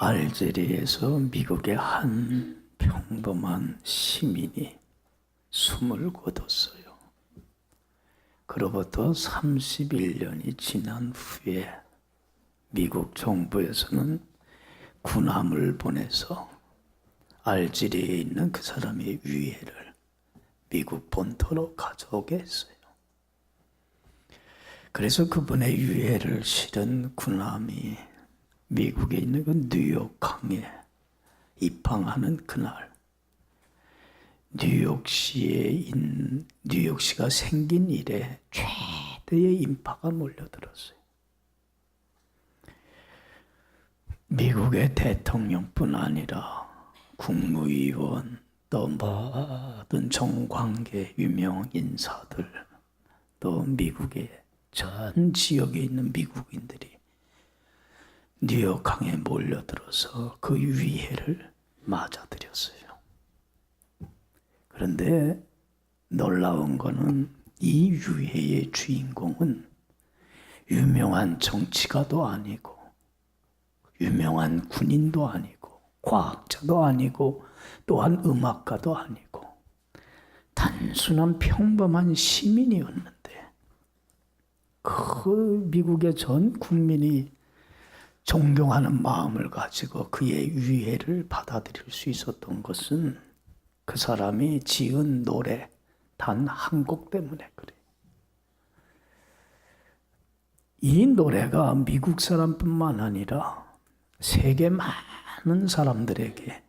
알제리에서 미국의 한 평범한 시민이 숨을 거뒀어요. 그로부터 31년이 지난 후에 미국 정부에서는 군함을 보내서 알제리에 있는 그 사람의 유해를 미국 본토로 가져오게 했어요. 그래서 그분의 유해를 실은 군함이 미국에 있는 그 뉴욕항에 입항하는 그날, 뉴욕시가 생긴 이래 최대의 인파가 몰려들었어요. 미국의 대통령뿐 아니라 국무위원, 또 모든 정관계 유명 인사들, 또 미국의 전 지역에 있는 미국인들이 뉴욕항에 몰려들어서 그 위해를 맞아들였어요. 그런데 놀라운 거는 이 유해의 주인공은 유명한 정치가도 아니고 유명한 군인도 아니고 과학자도 아니고 또한 음악가도 아니고 단순한 평범한 시민이었는데 그 미국의 전 국민이 존경하는 마음을 가지고 그의 위해를 받아들일 수 있었던 것은 그 사람이 지은 노래 단 한 곡 때문에 그래요. 이 노래가 미국 사람뿐만 아니라 세계 많은 사람들에게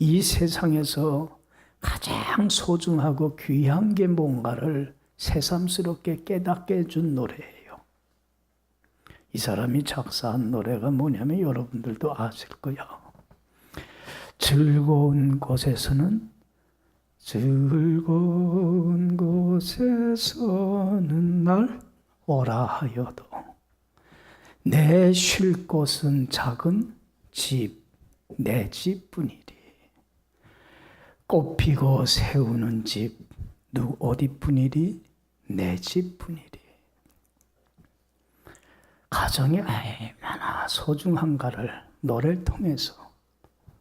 이 세상에서 가장 소중하고 귀한 게 뭔가를 새삼스럽게 깨닫게 해준 노래예요. 이 사람이 작사한 노래가 뭐냐면 여러분들도 아실 거야. 즐거운 곳에서는 날 오라 하여도 내 쉴 곳은 작은 집, 내 집뿐이리. 꽃피고 세우는 집, 어디뿐이리? 내 집뿐이리. 가정이 얼마나 소중한가를 노래를 통해서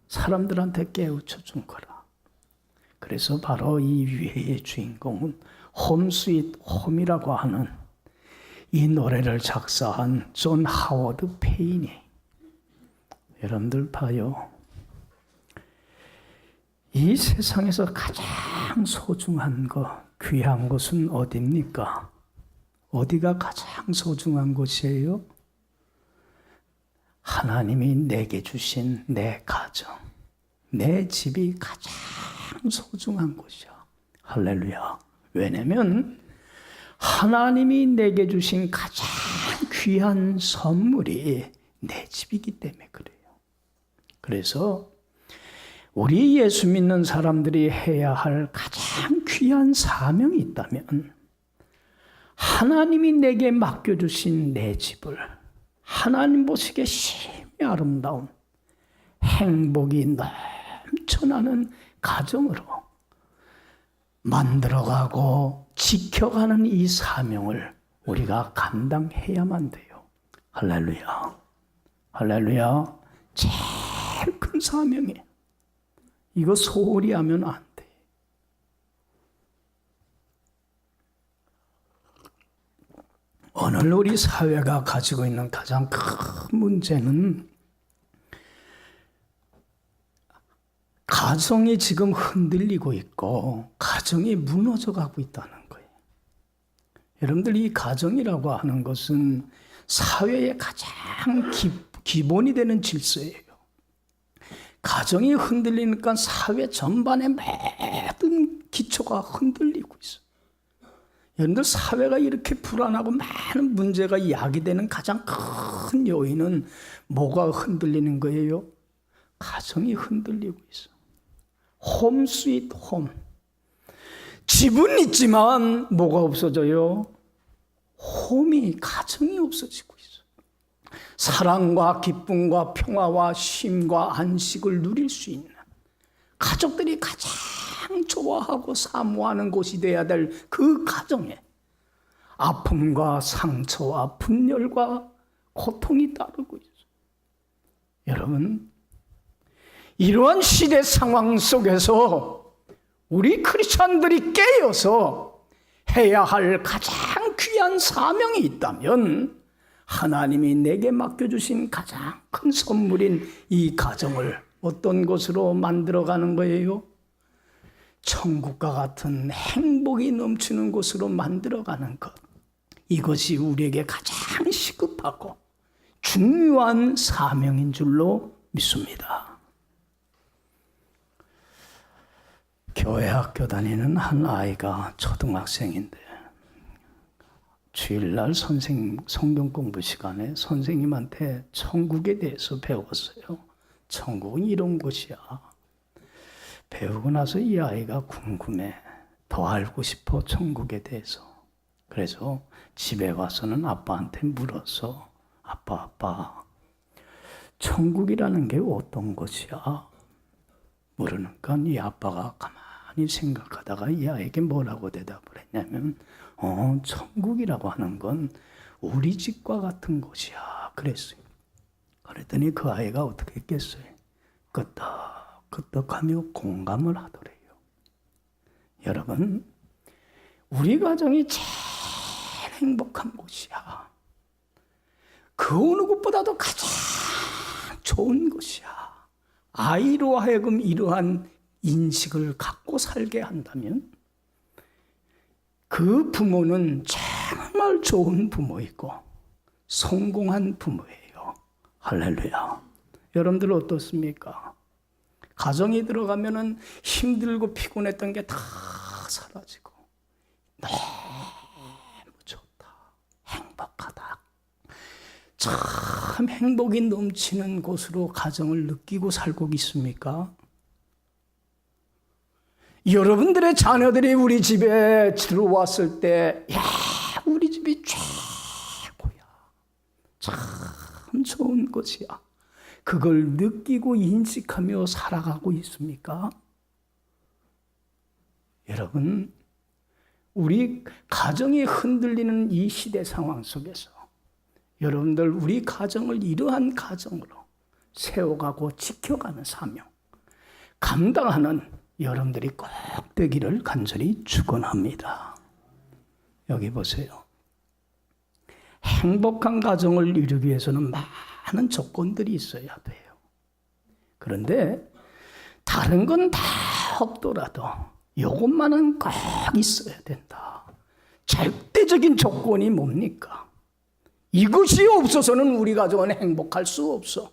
사람들한테 깨우쳐 준 거라. 그래서 바로 이 위해의 주인공은 홈 스윗 홈이라고 하는 이 노래를 작사한 존 하워드 페인이. 여러분들 봐요. 이 세상에서 가장 소중한 것, 귀한 것은 어디입니까? 어디가 가장 소중한 곳이에요? 하나님이 내게 주신 내 가정, 내 집이 가장 소중한 곳이야. 할렐루야. 왜냐면 하나님이 내게 주신 가장 귀한 선물이 내 집이기 때문에 그래요. 그래서 우리 예수 믿는 사람들이 해야 할 가장 귀한 사명이 있다면 하나님이 내게 맡겨주신 내 집을 하나님 보시기에 심히 아름다운 행복이 넘쳐나는 가정으로 만들어가고 지켜가는 이 사명을 우리가 감당해야만 돼요. 할렐루야. 할렐루야. 제일 큰 사명이에요. 이거 소홀히 하면 안 돼. 오늘 우리 사회가 가지고 있는 가장 큰 문제는 가정이 지금 흔들리고 있고 가정이 무너져 가고 있다는 거예요. 여러분들 이 가정이라고 하는 것은 사회의 가장 기본이 되는 질서예요. 가정이 흔들리니까 사회 전반의 모든 기초가 흔들리고 있어요. 여러분들 사회가 이렇게 불안하고 많은 문제가 야기되는 가장 큰 요인은 뭐가 흔들리는 거예요? 가정이 흔들리고 있어. 홈 스윗 홈. 집은 있지만 뭐가 없어져요? 홈이, 가정이 없어지고 있어. 사랑과 기쁨과 평화와 쉼과 안식을 누릴 수 있는 가족들이 가장 좋아하고 사모하는 곳이 되어야 될 그 가정에 아픔과 상처와 분열과 고통이 따르고 있어요. 여러분, 이러한 시대 상황 속에서 우리 크리스찬들이 깨어서 해야 할 가장 귀한 사명이 있다면 하나님이 내게 맡겨주신 가장 큰 선물인 이 가정을 어떤 것으로 만들어가는 거예요? 천국과 같은 행복이 넘치는 곳으로 만들어가는 것. 이것이 우리에게 가장 시급하고 중요한 사명인 줄로 믿습니다. 교회 학교 다니는 한 아이가 초등학생인데 주일날 성경 공부 시간에 선생님한테 천국에 대해서 배웠어요. 천국은 이런 곳이야. 배우고 나서 이 아이가 궁금해. 더 알고 싶어, 천국에 대해서. 그래서 집에 와서는 아빠한테 물었어. 아빠, 천국이라는 게 어떤 것이야? 모르니까 이 아빠가 가만히 생각하다가 이 아이에게 뭐라고 대답을 했냐면 천국이라고 하는 건 우리 집과 같은 곳이야 그랬어요. 그랬더니 그 아이가 어떻게 했겠어요? 끄떡하며 공감을 하더래요. 여러분, 우리 가정이 제일 행복한 곳이야. 그 어느 곳보다도 가장 좋은 곳이야. 아이로 하여금 이러한 인식을 갖고 살게 한다면 그 부모는 정말 좋은 부모이고 성공한 부모예요. 할렐루야. 여러분들 어떻습니까? 가정이 들어가면은 힘들고 피곤했던 게 다 사라지고 너무 좋다, 행복하다, 참 행복이 넘치는 곳으로 가정을 느끼고 살고 있습니까? 여러분들의 자녀들이 우리 집에 들어왔을 때, 야, 우리 집이 최고야. 참 좋은 곳이야. 그걸 느끼고 인식하며 살아가고 있습니까? 여러분, 우리 가정이 흔들리는 이 시대 상황 속에서 여러분들 우리 가정을 이러한 가정으로 세워가고 지켜가는 사명, 감당하는 여러분들이 꼭 되기를 간절히 축원합니다. 여기 보세요. 행복한 가정을 이루기 위해서는 많은 조건들이 있어야 돼요. 그런데 다른 건 다 없더라도 이것만은 꼭 있어야 된다. 절대적인 조건이 뭡니까? 이것이 없어서는 우리 가정은 행복할 수 없어.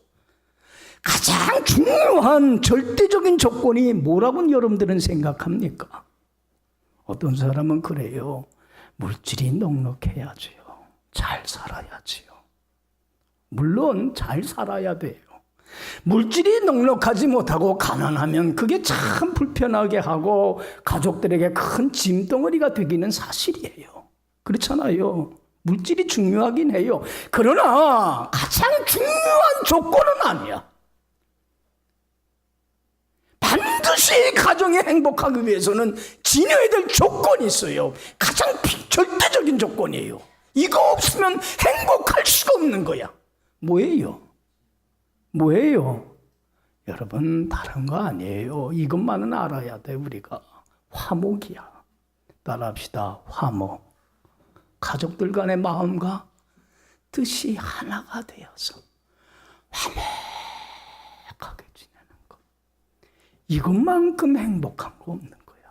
가장 중요한 절대적인 조건이 뭐라고 여러분들은 생각합니까? 어떤 사람은 그래요. 물질이 넉넉해야지요. 잘 살아야지요. 물론 잘 살아야 돼요. 물질이 넉넉하지 못하고 가난하면 그게 참 불편하게 하고 가족들에게 큰 짐덩어리가 되기는 사실이에요. 그렇잖아요. 물질이 중요하긴 해요. 그러나 가장 중요한 조건은 아니야. 반드시 가정이 행복하기 위해서는 지녀야 될 조건이 있어요. 가장 절대적인 조건이에요. 이거 없으면 행복할 수가 없는 거야. 뭐예요? 여러분, 다른 거 아니에요. 이것만은 알아야 돼. 우리가 화목이야. 따라합시다. 화목. 가족들 간의 마음과 뜻이 하나가 되어서 화목하게 지내는 것. 이것만큼 행복한 거 없는 거야.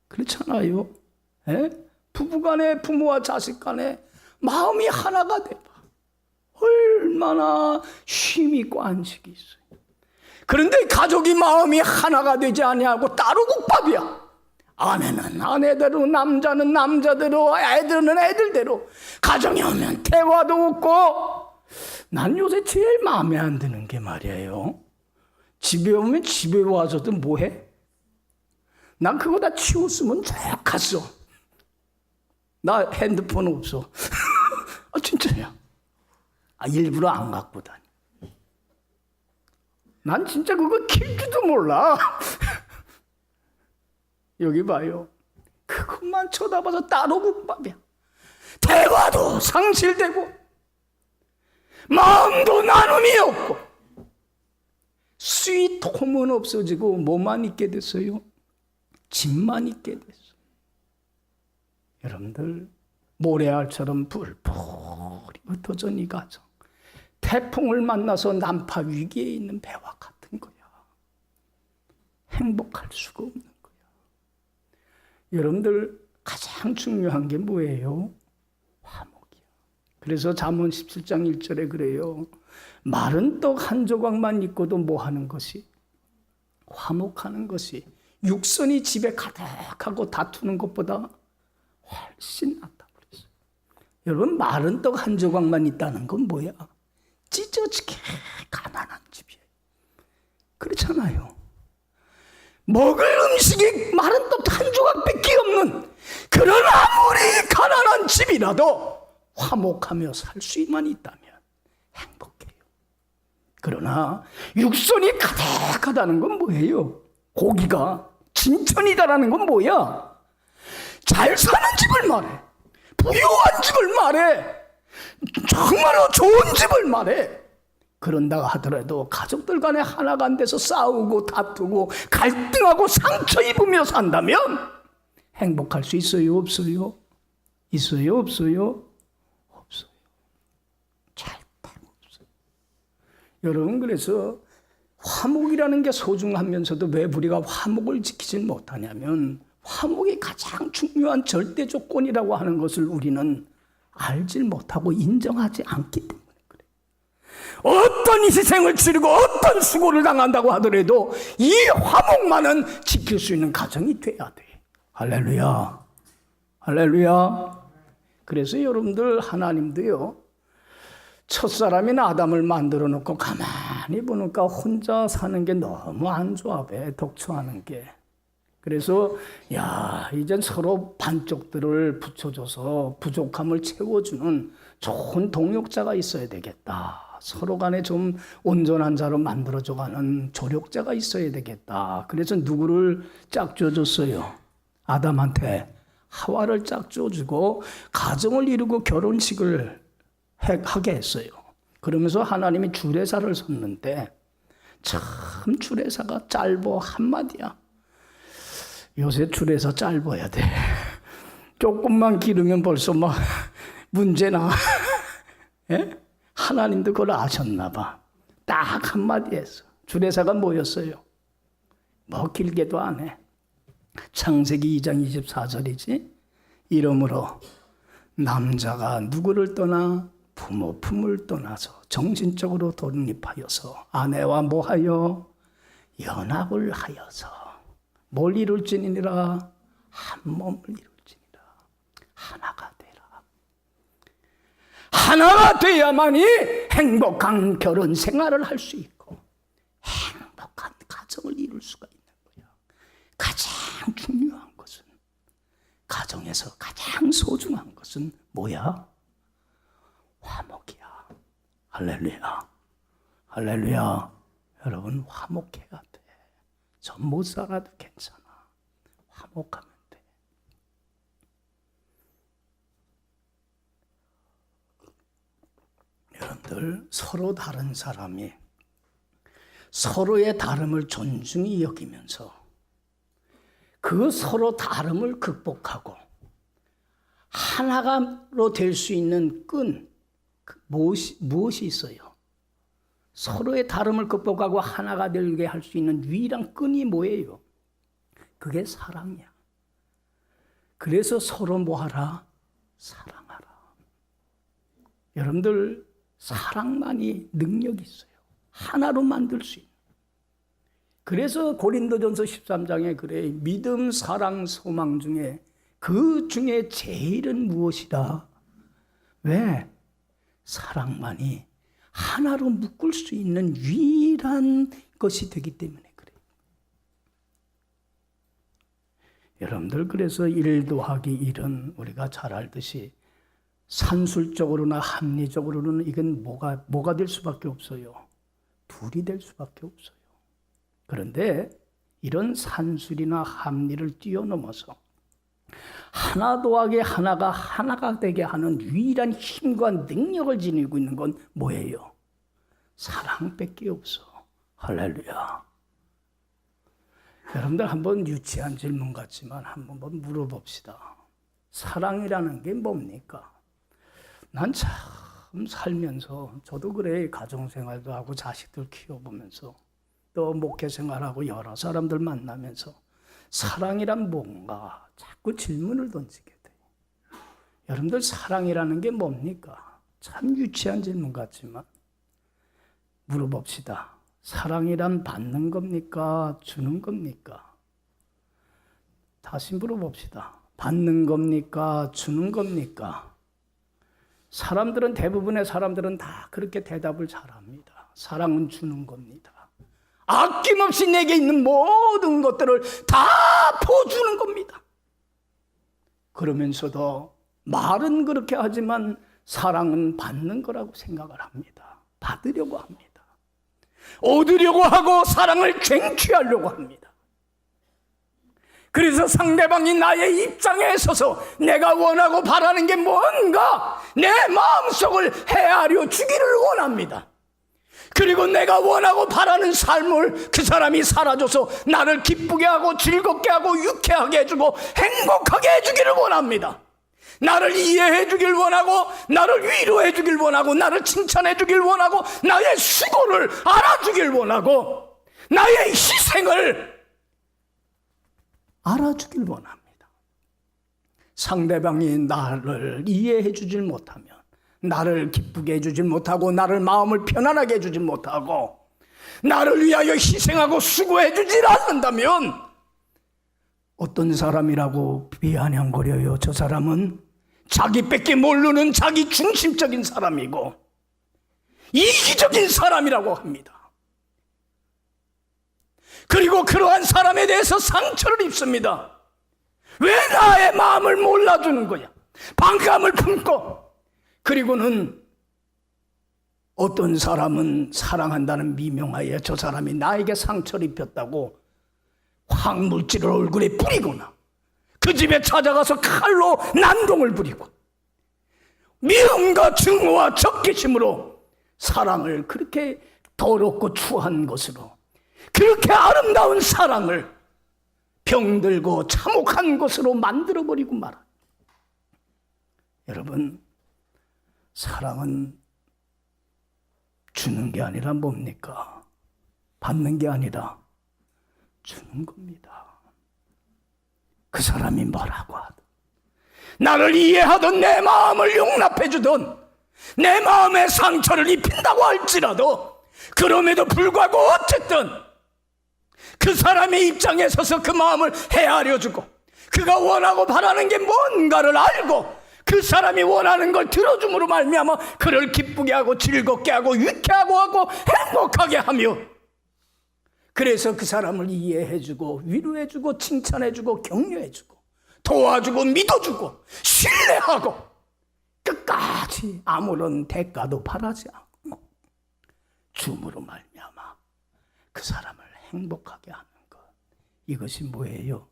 그렇잖아요. 에? 부부간에, 부모와 자식간에 마음이 하나가 돼봐. 얼마나 쉼 있고 안식이 있어요. 그런데 가족이 마음이 하나가 되지 아니하고 따로 국밥이야. 아내는 아내대로, 남자는 남자대로, 애들은 애들대로. 가정에 오면 대화도 없고. 난 요새 제일 마음에 안 드는 게 말이에요. 집에 오면 집에 와서도 뭐해? 난 그거 다 치웠으면 좋겠어. 나 핸드폰 없어. 진짜야. 일부러 안 갖고 다니. 난 진짜 그거 킬지도 몰라. 여기 봐요. 그것만 쳐다봐서 따로 국밥이야. 대화도 상실되고 마음도 나눔이 없고 스윗홈은 없어지고 뭐만 있게 됐어요? 집만 있게 됐어요. 여러분들 모래알처럼 불풀이 흩어진 이 가정, 태풍을 만나서 난파 위기에 있는 배와 같은 거야. 행복할 수가 없는 거야. 여러분들 가장 중요한 게 뭐예요? 화목이야. 그래서 잠언 17장 1절에 그래요. 마른 떡 한 조각만 있고도 뭐 하는 것이? 화목하는 것이. 육선이 집에 가득하고 다투는 것보다 훨씬 낫다 그랬어요. 여러분 마른 떡 한 조각만 있다는 건 뭐야? 찢어지게 가난한 집이에요. 그렇잖아요. 먹을 음식이 마른 떡 한 조각밖에 없는 그런 아무리 가난한 집이라도 화목하며 살 수만 있다면 행복해요. 그러나 육선이 가득하다는 건 뭐예요? 고기가 진천이다라는 건 뭐야? 잘 사는 집을 말해. 부유한 집을 말해. 정말로 좋은 집을 말해. 그런다고 하더라도 가족들 간에 하나가 안 돼서 싸우고 다투고 갈등하고 상처 입으며 산다면 행복할 수 있어요? 없어요? 있어요? 없어요? 없어요. 절대 없어요. 여러분 그래서 화목이라는 게 소중하면서도 왜 우리가 화목을 지키지 못하냐면 화목이 가장 중요한 절대 조건이라고 하는 것을 우리는 알지 못하고 인정하지 않기 때문에 그래요. 어떤 희생을 치르고 어떤 수고를 당한다고 하더라도 이 화목만은 지킬 수 있는 가정이 돼야 돼. 할렐루야. 할렐루야. 그래서 여러분들 하나님도요. 첫사람인 아담을 만들어 놓고 가만히 보니까 혼자 사는 게 너무 안 좋아. 독처하는 게. 그래서 이젠 서로 반쪽들을 붙여줘서 부족함을 채워주는 좋은 동역자가 있어야 되겠다. 서로 간에 좀 온전한 자로 만들어줘가는 조력자가 있어야 되겠다. 그래서 누구를 짝줘줬어요? 아담한테 하와를 짝줘주고 가정을 이루고 결혼식을 하게 했어요. 그러면서 하나님이 주례사를 섰는데 참 주례사가 짧어 한마디야. 요새 주례사 짧아야 돼. 조금만 기르면 벌써 막 문제나. 예? 하나님도 그걸 아셨나 봐. 딱 한마디 했어. 주례사가 뭐였어요? 뭐 길게도 안 해. 창세기 2장 24절이지. 이러므로 남자가 누구를 떠나 부모 품을 떠나서 정신적으로 독립하여서 아내와 뭐하여 연합을 하여서 뭘 이룰지니라 한 몸을 이룰지니라. 하나가 되라. 하나가 돼야만이 행복한 결혼 생활을 할 수 있고 행복한 가정을 이룰 수가 있는 거야. 가장 중요한 것은 가정에서 가장 소중한 것은 뭐야? 화목이야. 할렐루야. 할렐루야. 여러분 화목해야 돼. 전 못 살아도 괜찮아. 화목하면 돼. 여러분들 서로 다른 사람이 서로의 다름을 존중히 여기면서 그 서로 다름을 극복하고 하나로 될 수 있는 끈, 무엇이 있어요? 서로의 다름을 극복하고 하나가 되게 할 수 있는 유일한 끈이 뭐예요? 그게 사랑이야. 그래서 서로 뭐하라? 사랑하라. 여러분들 사랑만이 능력이 있어요. 하나로 만들 수 있는. 그래서 고린도전서 13장에 그래. 믿음, 사랑, 소망 중에 그 중에 제일은 무엇이다? 왜? 사랑만이 하나로 묶을 수 있는 유일한 것이 되기 때문에 그래요. 여러분들 그래서 1 더하기 1은 우리가 잘 알듯이 산술적으로나 합리적으로는 이건 뭐가 될 수밖에 없어요. 둘이 될 수밖에 없어요. 그런데 이런 산술이나 합리를 뛰어넘어서 하나 더하기 하나가 되게 하는 유일한 힘과 능력을 지니고 있는 건 뭐예요? 사랑밖에 없어. 할렐루야. 여러분들 한번 유치한 질문 같지만 한번 물어봅시다. 사랑이라는 게 뭡니까? 난 참 살면서 저도 그래, 가정생활도 하고 자식들 키워보면서 또 목회생활하고 여러 사람들 만나면서 사랑이란 뭔가 자꾸 질문을 던지게 돼요. 여러분들 사랑이라는 게 뭡니까? 참 유치한 질문 같지만 물어봅시다. 사랑이란 받는 겁니까? 주는 겁니까? 다시 물어봅시다. 받는 겁니까? 주는 겁니까? 사람들은, 대부분의 사람들은 다 그렇게 대답을 잘합니다. 사랑은 주는 겁니다. 아낌없이 내게 있는 모든 것들을 다 퍼주는 겁니다. 그러면서도 말은 그렇게 하지만 사랑은 받는 거라고 생각을 합니다. 받으려고 합니다. 얻으려고 하고 사랑을 쟁취하려고 합니다. 그래서 상대방이 나의 입장에 서서 내가 원하고 바라는 게 뭔가 내 마음속을 헤아려 주기를 원합니다. 그리고 내가 원하고 바라는 삶을 그 사람이 살아줘서 나를 기쁘게 하고 즐겁게 하고 유쾌하게 해주고 행복하게 해주기를 원합니다. 나를 이해해 주길 원하고, 나를 위로해 주길 원하고, 나를 칭찬해 주길 원하고, 나의 수고를 알아주길 원하고, 나의 희생을 알아주길 원합니다. 상대방이 나를 이해해 주질 못하면, 나를 기쁘게 해주질 못하고, 나를 마음을 편안하게 해주질 못하고, 나를 위하여 희생하고 수고해 주질 않는다면 어떤 사람이라고 비아냥거려요? 저 사람은 자기밖에 모르는 자기 중심적인 사람이고 이기적인 사람이라고 합니다. 그리고 그러한 사람에 대해서 상처를 입습니다. 왜 나의 마음을 몰라주는 거야? 반감을 품고. 그리고는 어떤 사람은 사랑한다는 미명하에 저 사람이 나에게 상처를 입혔다고 황물질을 얼굴에 뿌리거나 그 집에 찾아가서 칼로 난동을 부리고 미움과 증오와 적개심으로 사랑을 그렇게 더럽고 추한 것으로, 그렇게 아름다운 사랑을 병들고 참혹한 것으로 만들어버리고 말아. 여러분, 사랑은 주는 게 아니라 뭡니까? 받는 게 아니라 주는 겁니다. 그 사람이 뭐라고 하든, 나를 이해하던 내 마음을 용납해 주던, 내 마음에 상처를 입힌다고 할지라도 그럼에도 불구하고 어쨌든 그 사람의 입장에 서서 그 마음을 헤아려 주고, 그가 원하고 바라는 게 뭔가를 알고 그 사람이 원하는 걸 들어줌으로 말미암아 그를 기쁘게 하고 즐겁게 하고 유쾌하고 하고 행복하게 하며, 그래서 그 사람을 이해해주고 위로해주고 칭찬해주고 격려해주고 도와주고 믿어주고 신뢰하고 끝까지 아무런 대가도 바라지 않고 줌으로 말미암아 그 사람을 행복하게 하는 것, 이것이 뭐예요?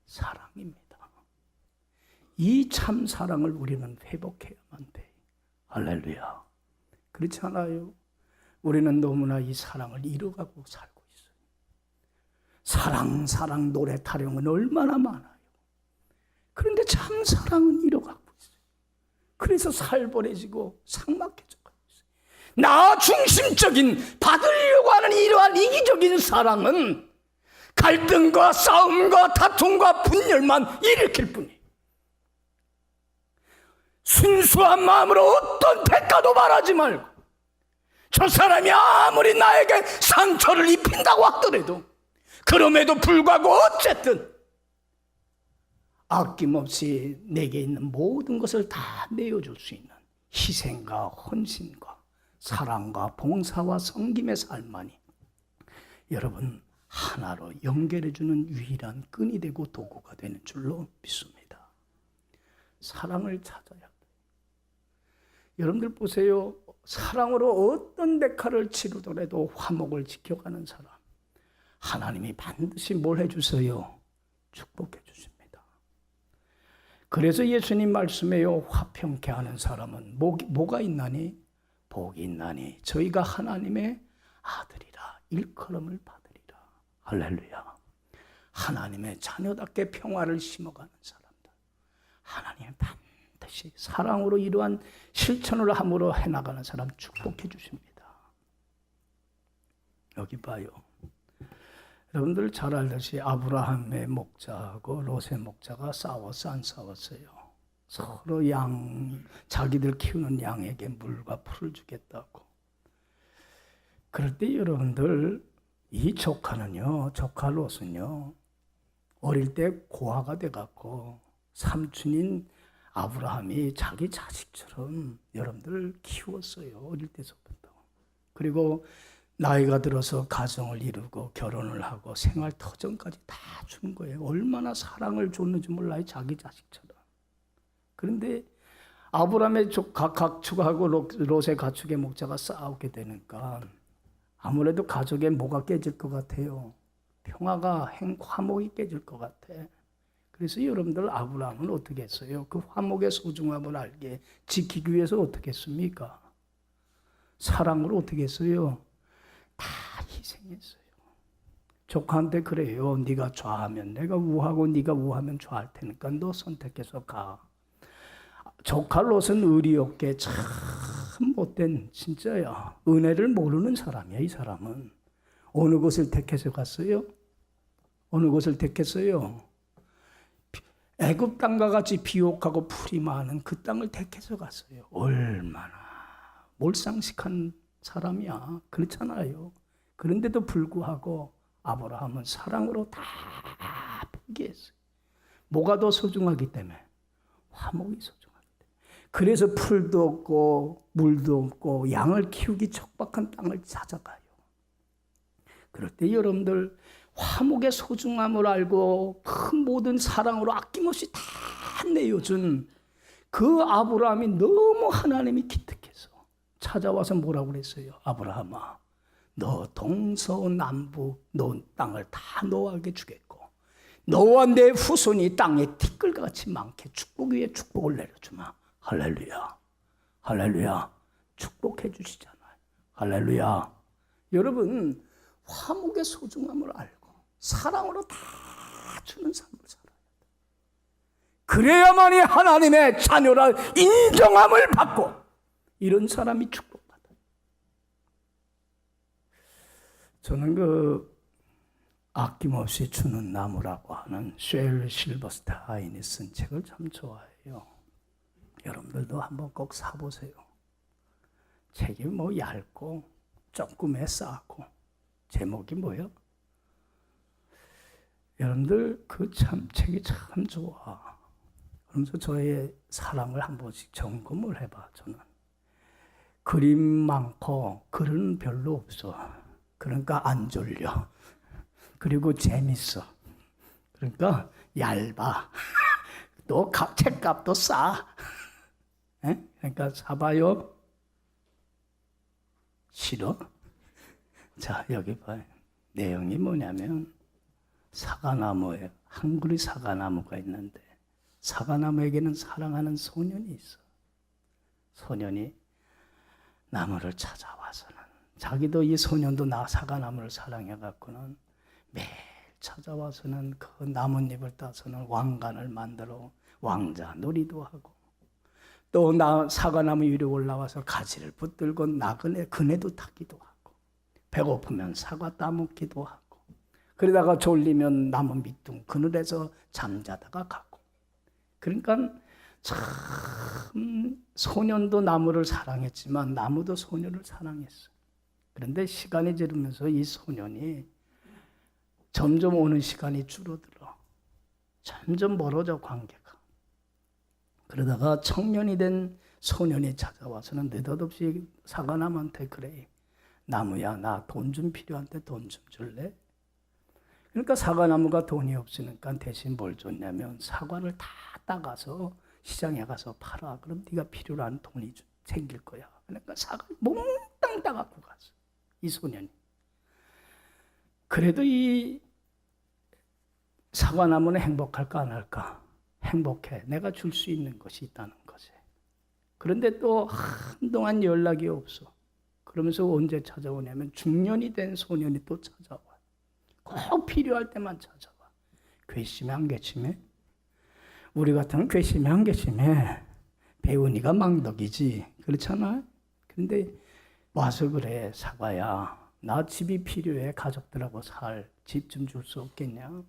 사랑입니다. 이 참 사랑을 우리는 회복해야만 돼. 할렐루야. 그렇지 않아요? 우리는 너무나 이 사랑을 잃어가고 살고 있어요. 사랑 노래 타령은 얼마나 많아요. 그런데 참 사랑은 잃어가고 있어요. 그래서 살벌해지고 삭막해져 가고 있어요. 나 중심적인, 받으려고 하는 이러한 이기적인 사랑은 갈등과 싸움과 다툼과 분열만 일으킬 뿐이에요. 순수한 마음으로 어떤 대가도 바라지 말고, 저 사람이 아무리 나에게 상처를 입힌다고 하더라도 그럼에도 불구하고 어쨌든 아낌없이 내게 있는 모든 것을 다 내어줄 수 있는 희생과 헌신과 사랑과 봉사와 섬김의 삶만이 여러분 하나로 연결해주는 유일한 끈이 되고 도구가 되는 줄로 믿습니다. 사랑을 찾아야 돼요. 여러분들 보세요. 사랑으로 어떤 대가를 치르더라도 화목을 지켜가는 사람, 하나님이 반드시 뭘 해주세요? 축복해 주십니다. 그래서 예수님 말씀에요, 화평케 하는 사람은 뭐가 있나니? 복이 있나니 저희가 하나님의 아들이라 일컬음을 받으리라. 할렐루야. 하나님의 자녀답게 평화를 심어가는 사람들, 하나님은 반드시 사랑으로 이러한 실천을 함으로 해나가는 사람 축복해 주십니다. 여기 봐요. 여러분들 잘 알듯이 아브라함의 목자하고 롯의 목자가 싸웠어, 안 싸웠어요? 서로 자기들 키우는 양에게 물과 풀을 주겠다고. 그럴 때 여러분들, 이 조카 롯은요, 어릴 때 고아가 돼갖고 삼촌인 아브라함이 자기 자식처럼 여러분들 키웠어요. 어릴 때서부터. 그리고 나이가 들어서 가정을 이루고 결혼을 하고 생활 터전까지 다 준 거예요. 얼마나 사랑을 줬는지 몰라요. 자기 자식처럼. 그런데 아브라함의 가축하고 롯의 가축의 목자가 싸우게 되니까 아무래도 가족에 뭐가 깨질 것 같아요? 평화가 화목이 깨질 것 같아. 그래서 여러분들 아브라함은 어떻게 했어요? 그 화목의 소중함을 알게 지키기 위해서 어떻게 했습니까? 사랑으로 어떻게 했어요? 다 희생했어요. 조카한테 그래요. 네가 좌하면 내가 우하고 네가 우하면 좌할 테니까 너 선택해서 가. 조카 롯은 의리 없게 참 못된 진짜야. 은혜를 모르는 사람이야. 이 사람은. 어느 곳을 택해서 갔어요? 어느 곳을 택했어요? 애굽 땅과 같이 비옥하고 풀이 많은 그 땅을 택해서 갔어요. 얼마나 몰상식한 사람이야. 그렇잖아요. 그런데도 불구하고 아브라함은 사랑으로 다 포기했어요. 뭐가 더 소중하기 때문에? 화목이 소중하기 때문에. 그래서 풀도 없고 물도 없고 양을 키우기 척박한 땅을 찾아가요. 그럴 때 여러분들 화목의 소중함을 알고 그 모든 사랑으로 아낌없이 다 내어준 그 아브라함이 너무 하나님이 기특해서 찾아와서 뭐라고 그랬어요? 아브라함아, 너 동서남북 너 땅을 다 너에게 주겠고 너와 내 후손이 땅에 티끌같이 많게 축복 위에 축복을 내려주마. 할렐루야. 할렐루야. 축복해 주시잖아요. 할렐루야. 여러분, 화목의 소중함을 알고 사랑으로 다 주는 삶을 살아야 돼. 그래야만이 하나님의 자녀라 인정함을 받고 이런 사람이 축복받아요. 저는 아낌없이 주는 나무라고 하는 쉘 실버스타인이 쓴 책을 참 좋아해요. 여러분들도 한번 꼭 사보세요. 책이 얇고 조금에 싸고 제목이 뭐예요? 여러분들 책이 참 좋아. 그러면서 저의 사랑을 한 번씩 점검을 해봐. 저는 그림 많고 글은 별로 없어. 그러니까 안 졸려. 그리고 재밌어. 그러니까 얇아. 또 책값도 싸. 그러니까 사봐요. 싫어? 자, 여기 봐요. 내용이 뭐냐면 사과나무예요. 한 그루 사과나무가 있는데 사과나무에게는 사랑하는 소년이 있어. 소년이 나무를 찾아와서는 자기도 이 소년도 사과나무를 사랑해갖고는 매일 찾아와서는 그 나뭇잎을 따서는 왕관을 만들어 왕자 놀이도 하고 또 사과나무 위로 올라와서 가지를 붙들고 나그네 그네도 타기도 하고 배고프면 사과 따먹기도 하고 그러다가 졸리면 나무 밑둥 그늘에서 잠자다가 가고 그러니까 참 소년도 나무를 사랑했지만 나무도 소년을 사랑했어. 그런데 시간이 지르면서 이 소년이 점점 오는 시간이 줄어들어. 점점 멀어져 관계가. 그러다가 청년이 된 소년이 찾아와서는 느닷없이 사과나무한테 그래. 나무야 나 돈 좀 필요한데 돈 좀 줄래? 그러니까 사과나무가 돈이 없으니까 대신 뭘 줬냐면 사과를 다 따가서 시장에 가서 팔아. 그럼 네가 필요로 하는 돈이 생길 거야. 그러니까 사과를 몽땅 따갖고 갔어. 이 소년이. 그래도 이 사과나무는 행복할까 안 할까? 행복해. 내가 줄 수 있는 것이 있다는 거지. 그런데 또 한동안 연락이 없어. 그러면서 언제 찾아오냐면 중년이 된 소년이 또 찾아와. 꼭 필요할 때만 찾아와. 괘씸해 안 괘씸해? 우리 같으면 괘씸해 안 괘씸해? 배우니가 망덕이지. 그렇잖아? 근데 와서 그래. 사과야. 나 집이 필요해. 가족들하고 살. 집 좀 줄 수 없겠냐?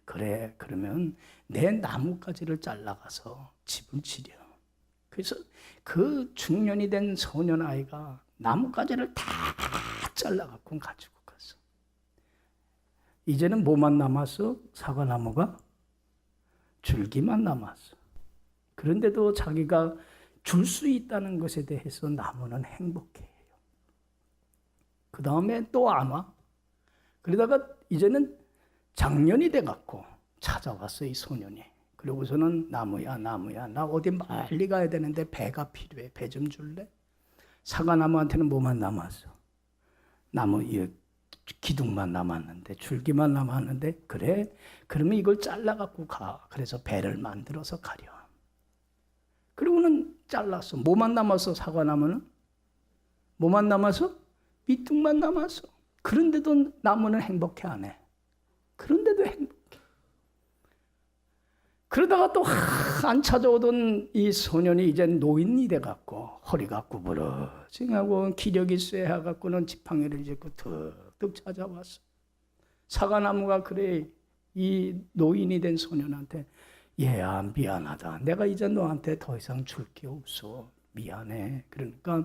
그래. 그러면 내 나뭇가지를 잘라가서 집을 지려. 그래서 그 중년이 된 소년 아이가 나뭇가지를 다 잘라갖고 가지고 갔어. 이제는 뭐만 남았어? 사과나무가? 줄기만 남았어. 그런데도 자기가 줄 수 있다는 것에 대해서 나무는 행복해해요. 그 다음에 또 안 와. 그러다가 이제는 장년이 돼갖고 찾아왔어, 이 소년이. 그러고서는 나무야, 나 어디 멀리 가야 되는데 배가 필요해. 배 좀 줄래? 사과나무한테는 뭐만 남았어? 나무 기둥만 남았는데, 줄기만 남았는데, 그래? 그러면 이걸 잘라갖고 가. 그래서 배를 만들어서 가려. 그리고는 잘랐어. 뭐만 남았어, 사과나무는? 뭐만 남았어? 밑둥만 남았어. 그런데도 나무는 행복해 안 해. 그런데도 행복해. 그러다가 또 안 찾아오던 이 소년이 이제 노인이 돼갖고 허리가 구부러지고 기력이 쇠해갖고는 지팡이를 짚고 툭툭 찾아왔어. 사과나무가 그래 이 노인이 된 소년한테 얘야 미안하다. 내가 이제 너한테 더 이상 줄 게 없어. 미안해. 그러니까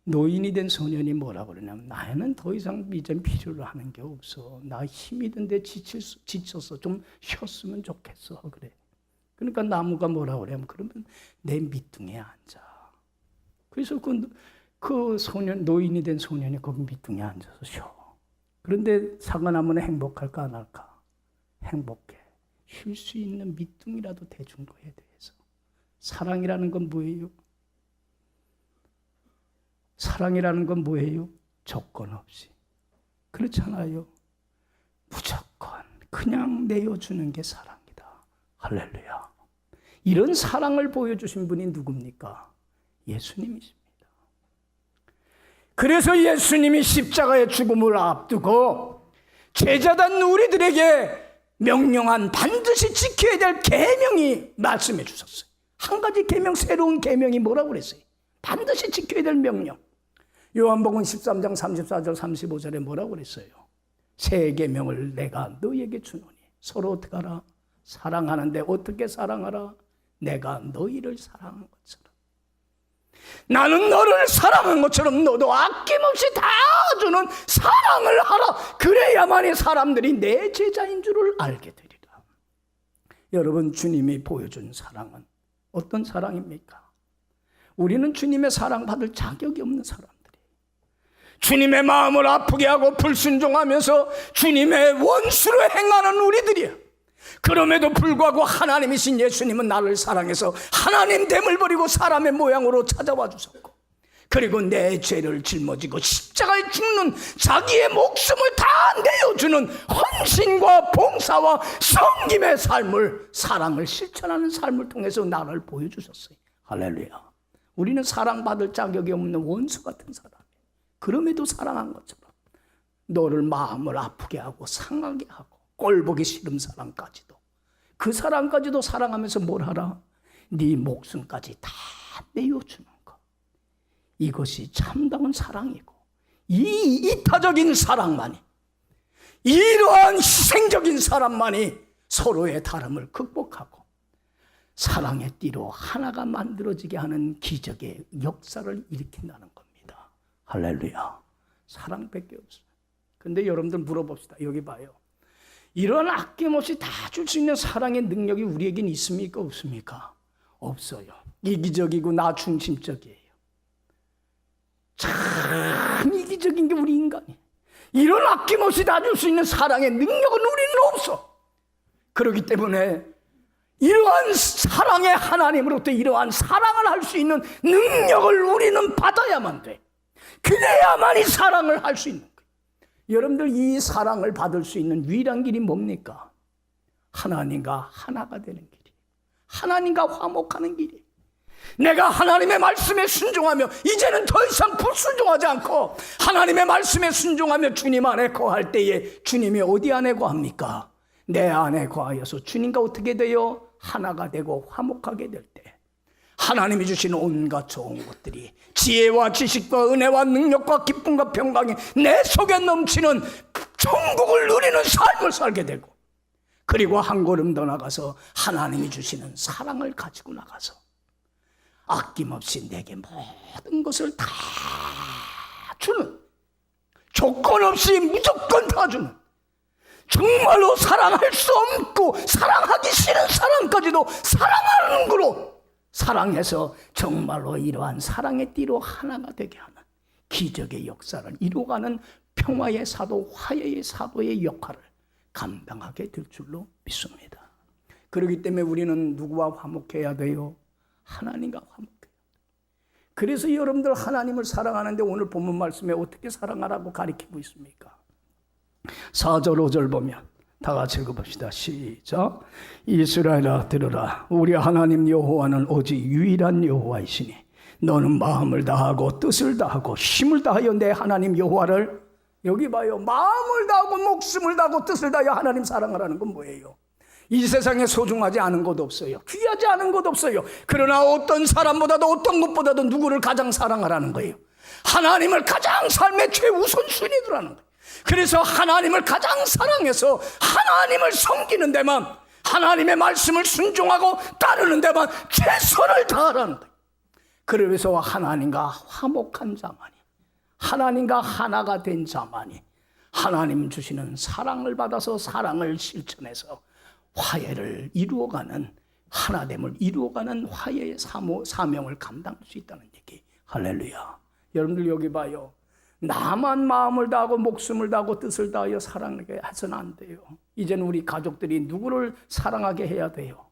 노인이 된 소년이 뭐라고 그러냐면 나는 더 이상 이제 필요로 하는 게 없어. 나 힘이 든데 지쳐서 좀 쉬었으면 좋겠어. 그래. 그러니까 나무가 뭐라고 그러냐면 그러면 내 밑둥에 앉아. 그래서 그 소년, 노인이 된 소년이 거기 밑둥에 앉아서 쉬어. 그런데 사과나무는 행복할까 안 할까? 행복해. 쉴 수 있는 밑둥이라도 대준 거에 대해서. 사랑이라는 건 뭐예요? 사랑이라는 건 뭐예요? 조건 없이. 그렇잖아요. 무조건 그냥 내어주는 게 사랑이다. 할렐루야. 이런 사랑을 보여주신 분이 누굽니까? 예수님이십니다. 그래서 예수님이 십자가의 죽음을 앞두고 제자단 우리들에게 명령한 반드시 지켜야 될 계명이 말씀해 주셨어요. 한 가지 계명, 새로운 계명이 뭐라고 그랬어요? 반드시 지켜야 될 명령. 요한복음 13장 34절 35절에 뭐라고 그랬어요? 새 계명을 내가 너희에게 주노니 서로 어떻게 하라? 사랑하는데 어떻게 사랑하라? 내가 너희를 사랑한 것처럼. 나는 너를 사랑한 것처럼 너도 아낌없이 다 주는 사랑을 하라. 그래야만이 사람들이 내 제자인 줄을 알게 되리라. 여러분, 주님이 보여준 사랑은 어떤 사랑입니까? 우리는 주님의 사랑받을 자격이 없는 사람들이에요. 주님의 마음을 아프게 하고 불순종하면서 주님의 원수로 행하는 우리들이에요. 그럼에도 불구하고 하나님이신 예수님은 나를 사랑해서 하나님 됨을 버리고 사람의 모양으로 찾아와 주셨고, 그리고 내 죄를 짊어지고 십자가에 죽는 자기의 목숨을 다 내어주는 헌신과 봉사와 섬김의 삶을, 사랑을 실천하는 삶을 통해서 나를 보여주셨어요. 할렐루야. 우리는 사랑받을 자격이 없는 원수 같은 사람이에요. 그럼에도 사랑한 것처럼 너를 마음을 아프게 하고 상하게 하고 꼴보기 싫은 사람까지도, 그 사람까지도 사랑하면서 뭘 하라? 네 목숨까지 다 내어주는 것. 이것이 참다운 사랑이고, 이 이타적인 사랑만이, 이러한 희생적인 사람만이 서로의 다름을 극복하고 사랑의 띠로 하나가 만들어지게 하는 기적의 역사를 일으킨다는 겁니다. 할렐루야. 사랑밖에 없어요. 근데 여러분들 물어봅시다. 여기 봐요. 이런 아낌없이 다 줄 수 있는 사랑의 능력이 우리에겐 있습니까? 없습니까? 없어요. 이기적이고 나 중심적이에요. 참 이기적인 게 우리 인간이에요. 이런 아낌없이 다 줄 수 있는 사랑의 능력은 우리는 없어. 그렇기 때문에 이러한 사랑의 하나님으로부터 이러한 사랑을 할 수 있는 능력을 우리는 받아야만 돼. 그래야만이 사랑을 할 수 있는 거예요. 여러분들, 이 사랑을 받을 수 있는 유일한 길이 뭡니까? 하나님과 하나가 되는 길이에요. 하나님과 화목하는 길이에요. 내가 하나님의 말씀에 순종하며 이제는 더 이상 불순종하지 않고 하나님의 말씀에 순종하며 주님 안에 거할 때에 주님이 어디 안에 거합니까? 내 안에 거하여서 주님과 어떻게 돼요? 하나가 되고 화목하게 될 때 하나님이 주시는 온갖 좋은 것들이 지혜와 지식과 은혜와 능력과 기쁨과 평강이 내 속에 넘치는 천국을 누리는 삶을 살게 되고, 그리고 한 걸음 더 나가서 하나님이 주시는 사랑을 가지고 나가서 아낌없이 내게 모든 것을 다 주는, 조건 없이 무조건 다 주는, 정말로 사랑할 수 없고 사랑하기 싫은 사람까지도 사랑하는 거로 사랑해서 정말로 이러한 사랑의 띠로 하나가 되게 하는 기적의 역사를 이루어가는 평화의 사도, 화해의 사도의 역할을 감당하게 될 줄로 믿습니다. 그렇기 때문에 우리는 누구와 화목해야 돼요? 하나님과 화목해요. 그래서 여러분들 하나님을 사랑하는데 오늘 본문 말씀에 어떻게 사랑하라고 가르치고 있습니까? 4절 5절 보면 다 같이 읽어봅시다. 시작. 이스라엘아 들으라. 우리 하나님 여호와는 오직 유일한 여호와이시니 너는 마음을 다하고 뜻을 다하고 힘을 다하여 내 하나님 여호와를, 여기 봐요, 마음을 다하고 목숨을 다하고 뜻을 다하여 하나님 사랑하라는 건 뭐예요? 이 세상에 소중하지 않은 것 없어요. 귀하지 않은 것 없어요. 그러나 어떤 사람보다도 어떤 것보다도 누구를 가장 사랑하라는 거예요? 하나님을 가장 삶의 최우선순위 두라는 거예요. 그래서 하나님을 가장 사랑해서 하나님을 섬기는 데만, 하나님의 말씀을 순종하고 따르는 데만 최선을 다하라는 거예요. 그래서 하나님과 화목한 자만이, 하나님과 하나가 된 자만이 하나님 주시는 사랑을 받아서 사랑을 실천해서 화해를 이루어가는, 하나됨을 이루어가는 화해의 사명을 감당할 수 있다는 얘기. 할렐루야. 여러분들 여기 봐요. 나만 마음을 다하고 목숨을 다하고 뜻을 다하여 사랑하게 해서는 안 돼요. 이제는 우리 가족들이 누구를 사랑하게 해야 돼요?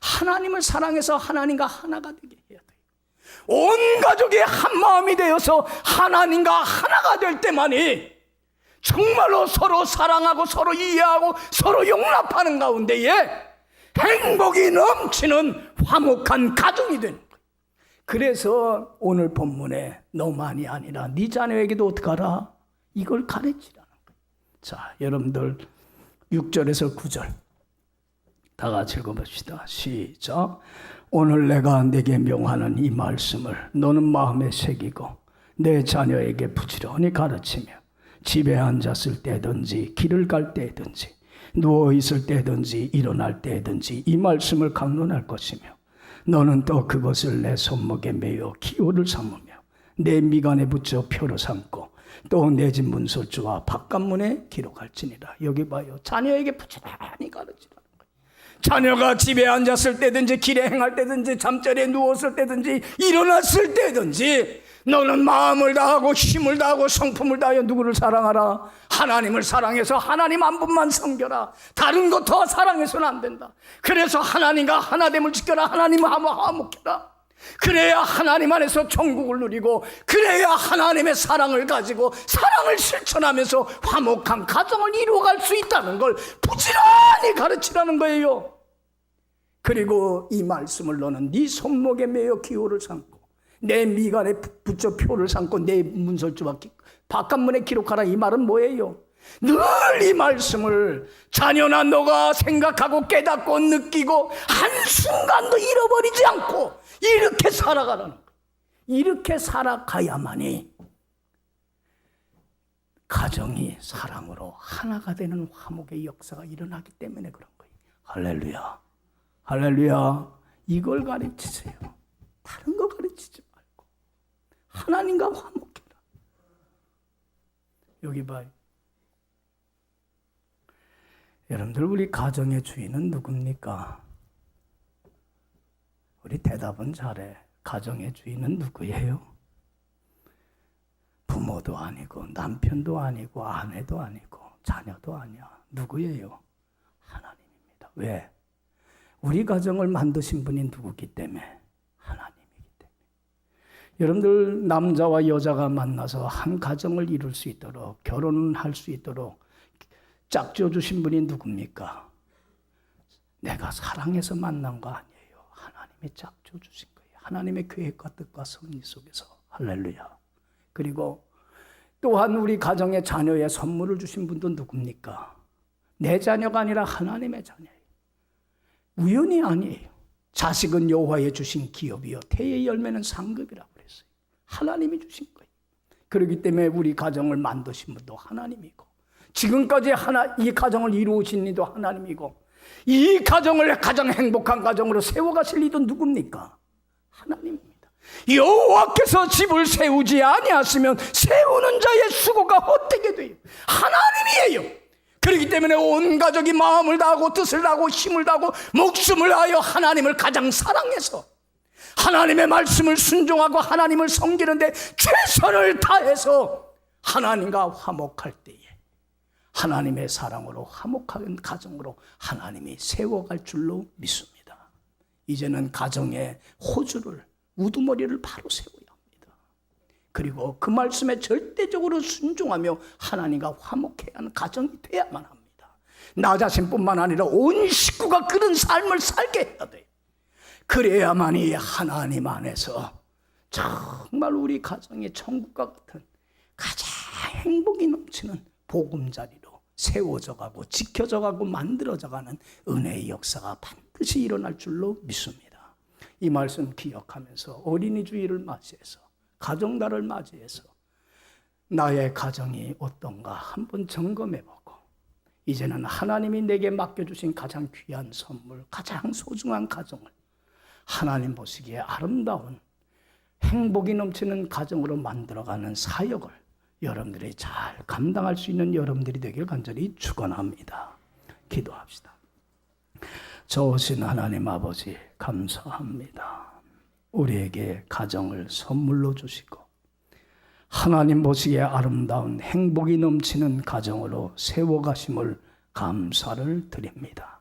하나님을 사랑해서 하나님과 하나가 되게 해야 돼요. 온 가족이 한 마음이 되어서 하나님과 하나가 될 때만이 정말로 서로 사랑하고 서로 이해하고 서로 용납하는 가운데에 행복이 넘치는 화목한 가정이 되는 거예요. 그래서 오늘 본문에 너만이 아니라 네 자녀에게도 어떡하라? 이걸 가르치라는 거예요. 자, 여러분들 6절에서 9절 다 같이 읽어봅시다. 시작. 오늘 내가 네게 명하는 이 말씀을 너는 마음에 새기고 내 자녀에게 부지런히 가르치며 집에 앉았을 때든지 길을 갈 때든지 누워있을 때든지 일어날 때든지 이 말씀을 강론할 것이며 너는 또 그것을 내 손목에 매어 기호를 삼으며 내 미간에 붙여 표로 삼고 또 내 집 문설주와 바깥문에 기록할지니라. 여기 봐요. 자녀에게 부지런히 가르치라는 거예요. 자녀가 집에 앉았을 때든지 길에 행할 때든지 잠자리에 누웠을 때든지 일어났을 때든지 너는 마음을 다하고 힘을 다하고 성품을 다하여 누구를 사랑하라? 하나님을 사랑해서 하나님 한 분만 섬겨라. 다른 것 더 사랑해서는 안 된다. 그래서 하나님과 하나됨을 지켜라. 하나님과 화목해라. 그래야 하나님 안에서 천국을 누리고, 그래야 하나님의 사랑을 가지고 사랑을 실천하면서 화목한 가정을 이루어갈 수 있다는 걸 부지런히 가르치라는 거예요. 그리고 이 말씀을 너는 네 손목에 매어 기호를 삼고 내 미간에 붙여 표를 삼고 내 문설주와 바깥문에 기록하라. 이 말은 뭐예요? 늘 이 말씀을 자녀나 너가 생각하고 깨닫고 느끼고 한순간도 잃어버리지 않고 이렇게 살아가라는 거예요. 이렇게 살아가야만이 가정이 사랑으로 하나가 되는 화목의 역사가 일어나기 때문에 그런 거예요. 할렐루야. 할렐루야. 이걸 가르치세요. 다른 거 가르치지 말고 하나님과 화목해라. 여기 봐요. 여러분들, 우리 가정의 주인은 누굽니까? 우리 대답은 잘해. 가정의 주인은 누구예요? 부모도 아니고 남편도 아니고 아내도 아니고 자녀도 아니야. 누구예요? 하나님입니다. 왜? 우리 가정을 만드신 분이 누구기 때문에? 하나님이기 때문에. 여러분들, 남자와 여자가 만나서 한 가정을 이룰 수 있도록, 결혼할 수 있도록 짝지어 주신 분이 누굽니까? 내가 사랑해서 만난 거 아니에요. 하나님이 짝지어 주신 거예요. 하나님의 계획과 뜻과 섭리 속에서. 할렐루야. 그리고 또한 우리 가정에 자녀의 선물을 주신 분도 누굽니까? 내 자녀가 아니라 하나님의 자녀예요. 우연이 아니에요. 자식은 여호와의 주신 기업이요 태의 열매는 상급이라고 그랬어요. 하나님이 주신 거예요. 그렇기 때문에 우리 가정을 만드신 분도 하나님이고, 지금까지 이 가정을 이루신 이도 하나님이고, 이 가정을 가장 행복한 가정으로 세워가실 이도 누굽니까? 하나님입니다. 여호와께서 집을 세우지 아니하시면 세우는 자의 수고가 헛되게 돼요. 하나님이에요. 그렇기 때문에 온 가족이 마음을 다하고 뜻을 다하고 힘을 다하고 목숨을 다하여 하나님을 가장 사랑해서 하나님의 말씀을 순종하고 하나님을 섬기는데 최선을 다해서 하나님과 화목할 때에 하나님의 사랑으로 화목한 가정으로 하나님이 세워갈 줄로 믿습니다. 이제는 가정의 호주를, 우두머리를 바로 세워야 합니다. 그리고 그 말씀에 절대적으로 순종하며 하나님과 화목해야 하는 가정이 돼야만 합니다. 나 자신뿐만 아니라 온 식구가 그런 삶을 살게 해야 돼요. 그래야만이 하나님 안에서 정말 우리 가정이 천국과 같은 가장 행복이 넘치는 보금자리로 세워져 가고 지켜져 가고 만들어져 가는 은혜의 역사가 반드시 일어날 줄로 믿습니다. 이 말씀 기억하면서 어린이 주일을 맞이해서 가정달을 맞이해서 나의 가정이 어떤가 한번 점검해보고, 이제는 하나님이 내게 맡겨주신 가장 귀한 선물, 가장 소중한 가정을 하나님 보시기에 아름다운 행복이 넘치는 가정으로 만들어가는 사역을 여러분들이 잘 감당할 수 있는 여러분들이 되길 간절히 축원합니다. 기도합시다. 좋으신 하나님 아버지 감사합니다. 우리에게 가정을 선물로 주시고 하나님 보시기에 아름다운 행복이 넘치는 가정으로 세워가심을 감사를 드립니다.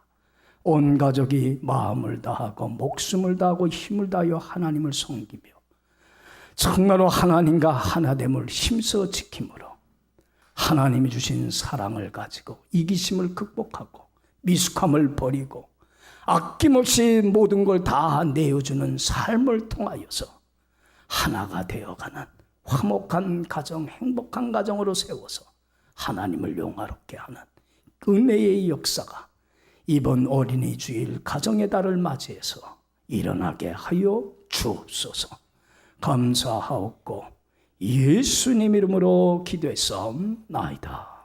온 가족이 마음을 다하고 목숨을 다하고 힘을 다하여 하나님을 섬기며 정말로 하나님과 하나됨을 힘써 지킴으로 하나님이 주신 사랑을 가지고 이기심을 극복하고 미숙함을 버리고 아낌없이 모든 걸 다 내어주는 삶을 통하여서 하나가 되어가는 화목한 가정, 행복한 가정으로 세워서 하나님을 영화롭게 하는 은혜의 역사가 이번 어린이 주일 가정의 달을 맞이해서 일어나게 하여 주옵소서. 감사하옵고 예수님 이름으로 기도했사옵나이다.